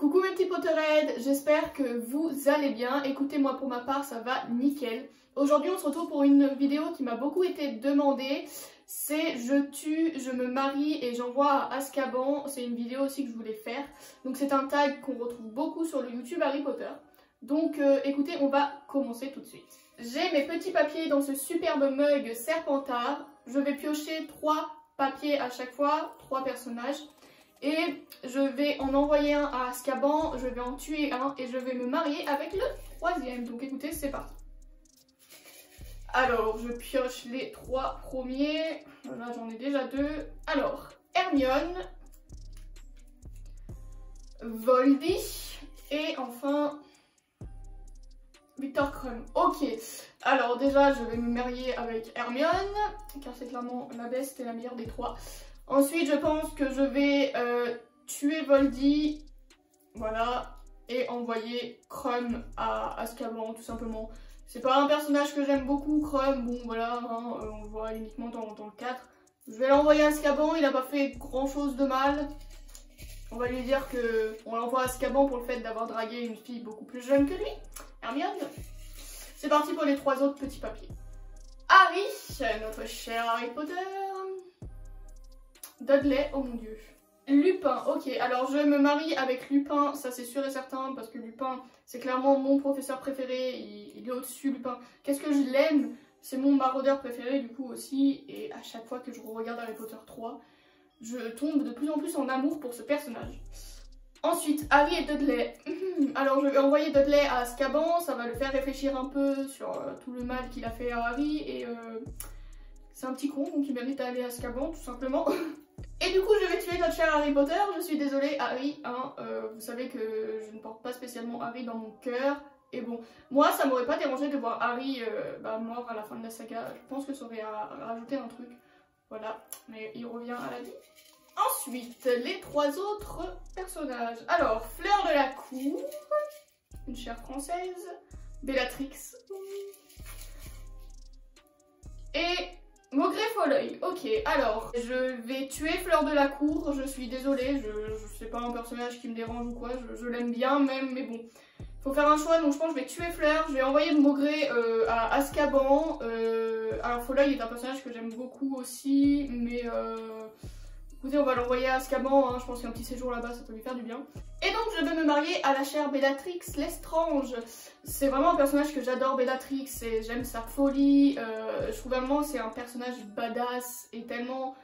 Coucou mes petits Potterheads, j'espère que vous allez bien. Écoutez, moi pour ma part ça va nickel. Aujourd'hui on se retrouve pour une vidéo qui m'a beaucoup été demandée. C'est je tue, je me marie et j'envoie à Azkaban. C'est une vidéo aussi que je voulais faire. Donc c'est un tag qu'on retrouve beaucoup sur le YouTube Harry Potter. Donc écoutez, on va commencer tout de suite. J'ai mes petits papiers dans ce superbe mug Serpentard. Je vais piocher 3 papiers à chaque fois, 3 personnages. Et je vais en envoyer un à Azkaban, je vais en tuer un et je vais me marier avec le 3e. Donc écoutez, c'est parti. Alors, je pioche les 3 premiers. Là, j'en ai déjà 2. Alors, Hermione, Voldy et enfin Viktor Krum. Ok, alors déjà, je vais me marier avec Hermione, car c'est clairement la best et la meilleure des 3. Ensuite, je pense que je vais tuer Voldy, voilà, et envoyer Krum à Azkaban, tout simplement. C'est pas un personnage que j'aime beaucoup, Krum, bon voilà, hein, on le voit uniquement dans le 4. Je vais l'envoyer à Azkaban, il a pas fait grand chose de mal. On va lui dire que on l'envoie à Azkaban pour le fait d'avoir dragué une fille beaucoup plus jeune que lui, Hermione. C'est parti pour les 3 autres petits papiers. Harry, notre cher Harry Potter. Dudley, oh mon dieu. Lupin, ok, alors je me marie avec Lupin, ça c'est sûr et certain, parce que Lupin, c'est clairement mon professeur préféré, il est au-dessus, Lupin. Qu'est-ce que je l'aime, c'est mon maraudeur préféré du coup aussi, et à chaque fois que je regarde Harry Potter 3, je tombe de plus en plus en amour pour ce personnage. Ensuite, Harry et Dudley. Alors je vais envoyer Dudley à Azkaban, ça va le faire réfléchir un peu sur tout le mal qu'il a fait à Harry, et c'est un petit con, donc il mérite d'aller à Azkaban tout simplement. Et du coup je vais tuer notre cher Harry Potter, je suis désolée Harry, hein, vous savez que je ne porte pas spécialement Harry dans mon cœur. Et bon, moi ça m'aurait pas dérangé de voir Harry mort à la fin de la saga, je pense que ça aurait rajouté un truc, voilà, mais il revient à la vie. Ensuite, les 3 autres personnages. Alors, Fleur de la Cour, une chère française, Bellatrix et Maugrey Folleuil. Ok, alors, je vais tuer Fleur de la Cour, je suis désolée, c'est pas un personnage qui me dérange ou quoi, je l'aime bien même, mais bon, faut faire un choix, donc je pense que je vais tuer Fleur, je vais envoyer Maugrey à Azkaban. Alors Folleuil est un personnage que j'aime beaucoup aussi, mais écoutez, on va l'envoyer à Azkaban, hein, je pense qu'un petit séjour là-bas, ça peut lui faire du bien. Et donc je vais me marier à la chère Bellatrix Lestrange. C'est vraiment un personnage que j'adore, Bellatrix, et j'aime sa folie. Je trouve vraiment c'est un personnage badass et tellement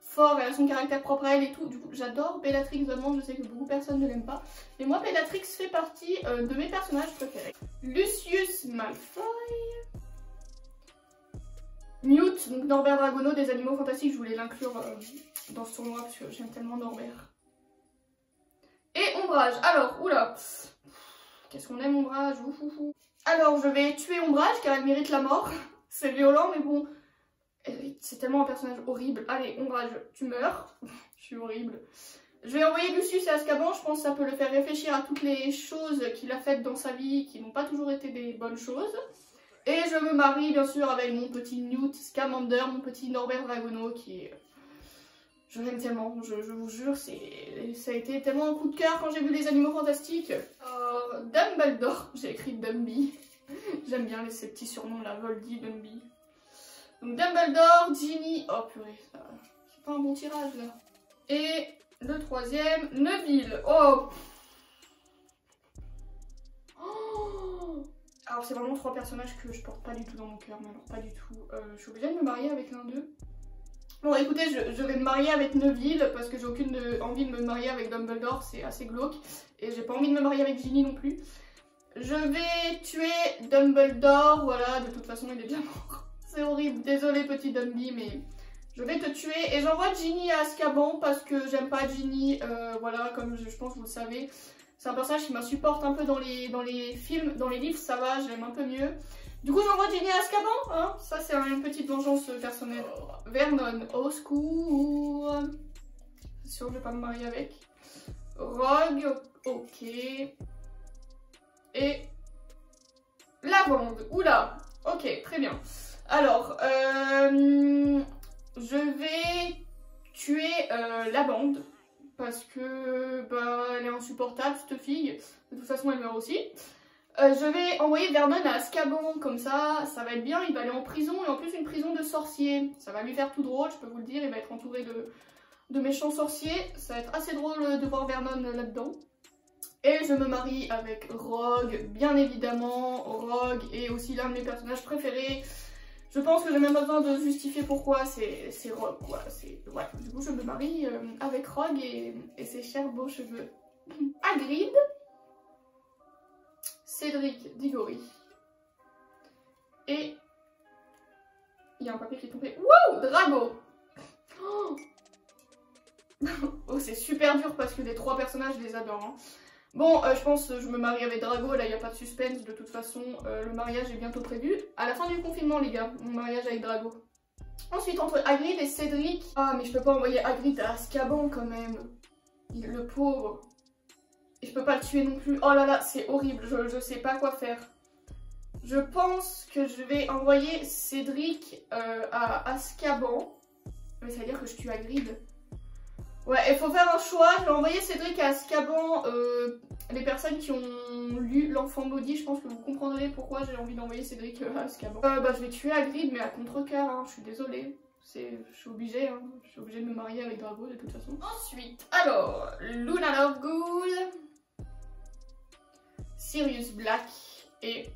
fort, elle a son caractère propre à elle et tout. Du coup, j'adore Bellatrix, vraiment, je sais que beaucoup de personnes ne l'aiment pas. Mais moi, Bellatrix fait partie de mes personnages préférés. Lucius Malfoy. Newt, donc Norbert Dragono des Animaux Fantastiques, je voulais l'inclure dans ce tournoi parce que j'aime tellement Norbert. Et Ombrage, alors, oula, qu'est-ce qu'on aime Ombrage, oufoufou. Alors, je vais tuer Ombrage car elle mérite la mort. C'est violent, mais bon, c'est tellement un personnage horrible. Allez, Ombrage, tu meurs. Je suis horrible. Je vais envoyer Lucius à Azkaban, je pense que ça peut le faire réfléchir à toutes les choses qu'il a faites dans sa vie qui n'ont pas toujours été des bonnes choses. Et je me marie bien sûr avec mon petit Newt Scamander, mon petit Norbert Dragono qui est... Je l'aime tellement, je vous jure, ça a été tellement un coup de cœur quand j'ai vu les Animaux Fantastiques. Dumbledore, j'ai écrit Dumby. J'aime bien ces petits surnoms là, Voldy, Dumby. Donc Dumbledore, Ginny, oh purée, c'est pas un bon tirage là. Et le 3e, Neville, oh. Alors c'est vraiment 3 personnages que je porte pas du tout dans mon cœur, mais alors pas du tout. Je suis obligée de me marier avec l'un d'eux. Bon écoutez, je vais me marier avec Neville parce que j'ai aucune envie de me marier avec Dumbledore, c'est assez glauque. Et j'ai pas envie de me marier avec Ginny non plus. Je vais tuer Dumbledore, voilà, de toute façon il est déjà mort. C'est horrible, désolé petit Dumby, mais je vais te tuer. Et j'envoie Ginny à Azkaban parce que j'aime pas Ginny, voilà, comme je pense que vous le savez. C'est un personnage qui m'insupporte un peu dans les films, dans les livres ça va, je l'aime un peu mieux. Du coup j'envoie Ginny à Azkaban, hein, ça c'est une petite vengeance personnelle. Vernon, au secours. C'est sûr que je vais pas me marier avec. Rogue, ok. Et Lavande, oula, ok, très bien. Alors, je vais tuer la bande parce que bah elle est insupportable cette fille, de toute façon elle meurt aussi. Je vais envoyer Vernon à Azkaban, comme ça va être bien, il va aller en prison, et en plus une prison de sorciers. Ça va lui faire tout drôle, je peux vous le dire, il va être entouré de méchants sorciers. Ça va être assez drôle de voir Vernon là-dedans. Et je me marie avec Rogue, bien évidemment. Rogue est aussi l'un de mes personnages préférés. Je pense que j'ai même pas besoin de justifier pourquoi, c'est Rogue quoi. Ouais. Du coup je me marie avec Rogue et ses chers beaux cheveux. Hagrid, Cédric Diggory. Et il y a un papier qui est tombé. Wow, Drago. Oh, oh c'est super dur parce que les trois personnages je les adore. Hein. Bon, je pense que je me marie avec Drago, là il n'y a pas de suspense, de toute façon le mariage est bientôt prévu. À la fin du confinement les gars, mon mariage avec Drago. Ensuite entre Hagrid et Cédric, ah mais je peux pas envoyer Hagrid à Azkaban quand même, le pauvre. Et je peux pas le tuer non plus, oh là là c'est horrible, je sais pas quoi faire. Je pense que je vais envoyer Cédric à Azkaban, mais ça veut dire que je tue Hagrid. Ouais, il faut faire un choix. Je vais envoyer Cédric à Azkaban. Les personnes qui ont lu L'Enfant Maudit, je pense que vous comprendrez pourquoi j'ai envie d'envoyer Cédric à Azkaban. Bah, je vais tuer Hagrid, mais à contre-cœur, hein, je suis désolée. Je suis obligée, hein. Je suis obligée de me marier avec Drago de toute façon. Ensuite, alors, Luna Lovegood, Sirius Black et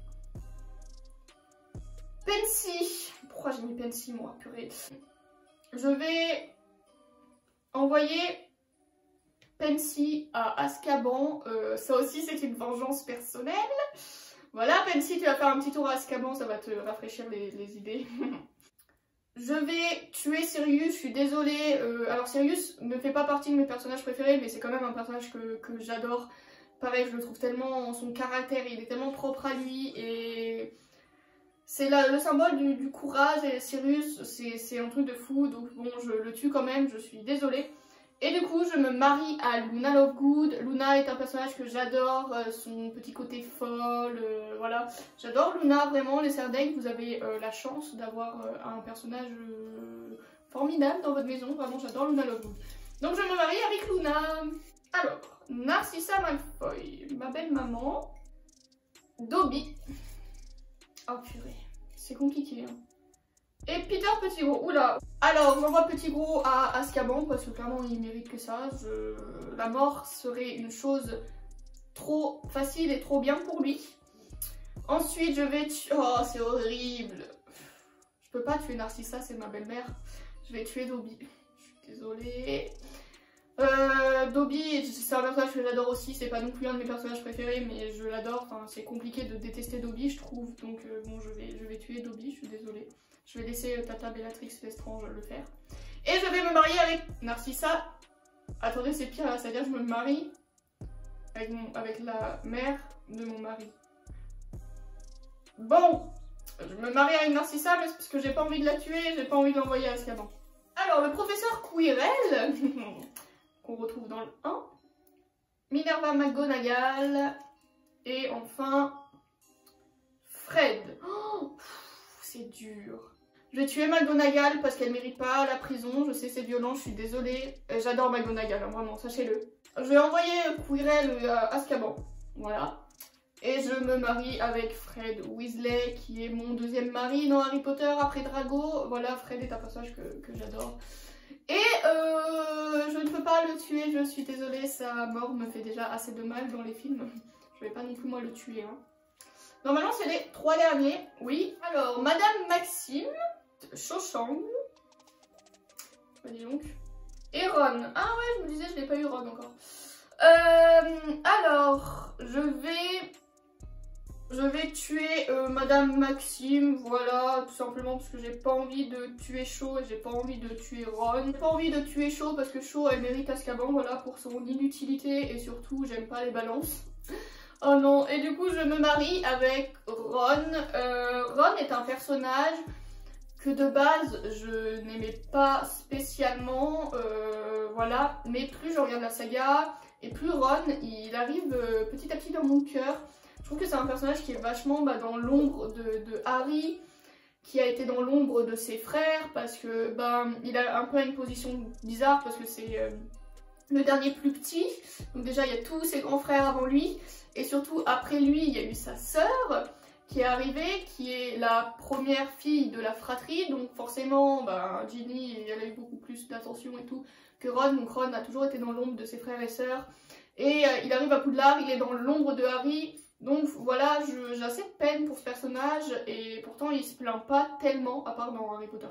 Pansy. Pourquoi j'ai mis Pansy, moi, purée. Je vais envoyer Pansy à Azkaban, ça aussi c'est une vengeance personnelle. Voilà, Pansy, tu vas faire un petit tour à Azkaban, ça va te rafraîchir les idées. Je vais tuer Sirius, je suis désolée. Alors Sirius ne fait pas partie de mes personnages préférés, mais c'est quand même un personnage que j'adore. Pareil, je le trouve tellement, son caractère, il est tellement propre à lui et... C'est le symbole du courage et Sirius, c'est un truc de fou, donc bon, je le tue quand même, je suis désolée. Et du coup, je me marie à Luna Lovegood. Luna est un personnage que j'adore, son petit côté folle, voilà. J'adore Luna, vraiment, les Serdaigle, vous avez la chance d'avoir un personnage formidable dans votre maison, vraiment, j'adore Luna Lovegood. Donc je me marie avec Luna. Alors, Narcissa Malfoy, ma belle maman, Dobby. Oh purée, c'est compliqué. Hein. Et Peter Pettigrew, oula. Alors, j'envoie Pettigrew à Azkaban parce que clairement il mérite que ça. La mort serait une chose trop facile et trop bien pour lui. Ensuite, je vais tuer... Oh, c'est horrible. Je peux pas tuer Narcissa, c'est ma belle-mère. Je vais tuer Dobby. Je suis désolée. Dobby, c'est un personnage que j'adore aussi, c'est pas non plus un de mes personnages préférés, mais je l'adore, enfin, c'est compliqué de détester Dobby je trouve, donc bon je vais tuer Dobby, je suis désolée. Je vais laisser Tata Bellatrix Lestrange le faire. Et je vais me marier avec Narcissa. Attendez, c'est pire là, c'est-à-dire que je me marie avec la mère de mon mari. Bon, je me marie avec Narcissa, mais c'est parce que j'ai pas envie de la tuer, j'ai pas envie de l'envoyer à Azkaban. Alors, le professeur Quirrell... qu'on retrouve dans le 1, Minerva McGonagall, et enfin Fred. Oh, c'est dur. Je vais tuer McGonagall parce qu'elle mérite pas la prison, je sais c'est violent, je suis désolée. J'adore McGonagall, hein, vraiment, sachez-le. Je vais envoyer Quirrell à Azkaban, voilà. Et je me marie avec Fred Weasley, qui est mon deuxième mari dans Harry Potter après Drago. Voilà, Fred est un personnage que j'adore. Et je ne peux pas le tuer, je suis désolée, sa mort me fait déjà assez de mal dans les films. Je vais pas non plus moi le tuer. Hein. Normalement c'est les 3 derniers, oui. Alors, Madame Maxime, Cho Chang, dis donc, et Ron. Ah ouais, je me disais, je n'ai pas eu Ron encore. Alors, je vais tuer Madame Maxime, voilà, tout simplement parce que j'ai pas envie de tuer Cho et j'ai pas envie de tuer Ron. J'ai pas envie de tuer Cho parce que Cho elle mérite Azkaban, voilà, pour son inutilité et surtout j'aime pas les balances. Oh non, et du coup je me marie avec Ron. Ron est un personnage que de base je n'aimais pas spécialement, voilà, mais plus je regarde la saga et plus Ron il arrive petit à petit dans mon cœur. Je trouve que c'est un personnage qui est vachement dans l'ombre de Harry, qui a été dans l'ombre de ses frères, parce que il a un peu une position bizarre, parce que c'est le dernier plus petit. Donc déjà il y a tous ses grands frères avant lui. Et surtout après lui il y a eu sa sœur qui est arrivée, qui est la première fille de la fratrie. Donc forcément Ginny elle a eu beaucoup plus d'attention et tout que Ron. Donc Ron a toujours été dans l'ombre de ses frères et sœurs. Et il arrive à Poudlard, il est dans l'ombre de Harry. Donc voilà, j'ai assez de peine pour ce personnage et pourtant il se plaint pas tellement, à part dans Harry Potter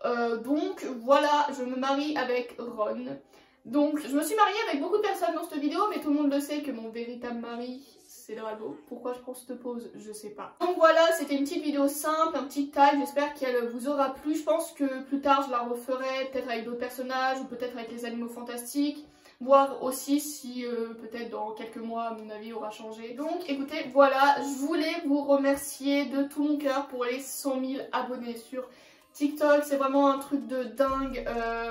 4. Donc voilà, je me marie avec Ron. Donc je me suis mariée avec beaucoup de personnes dans cette vidéo, mais tout le monde le sait que mon véritable mari c'est Drago. Pourquoi je prends cette pause, je sais pas. Donc voilà, c'était une petite vidéo simple, un petit tag, j'espère qu'elle vous aura plu. Je pense que plus tard je la referai, peut-être avec d'autres personnages ou peut-être avec les animaux fantastiques. Voir aussi si peut-être dans quelques mois mon avis aura changé. Donc écoutez, voilà, je voulais vous remercier de tout mon cœur pour les 100 000 abonnés sur TikTok. C'est vraiment un truc de dingue,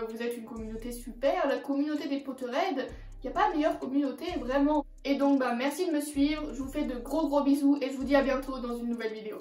vous êtes une communauté super, la communauté des Potterheads, il n'y a pas meilleure communauté vraiment. Et donc merci de me suivre, je vous fais de gros bisous et je vous dis à bientôt dans une nouvelle vidéo.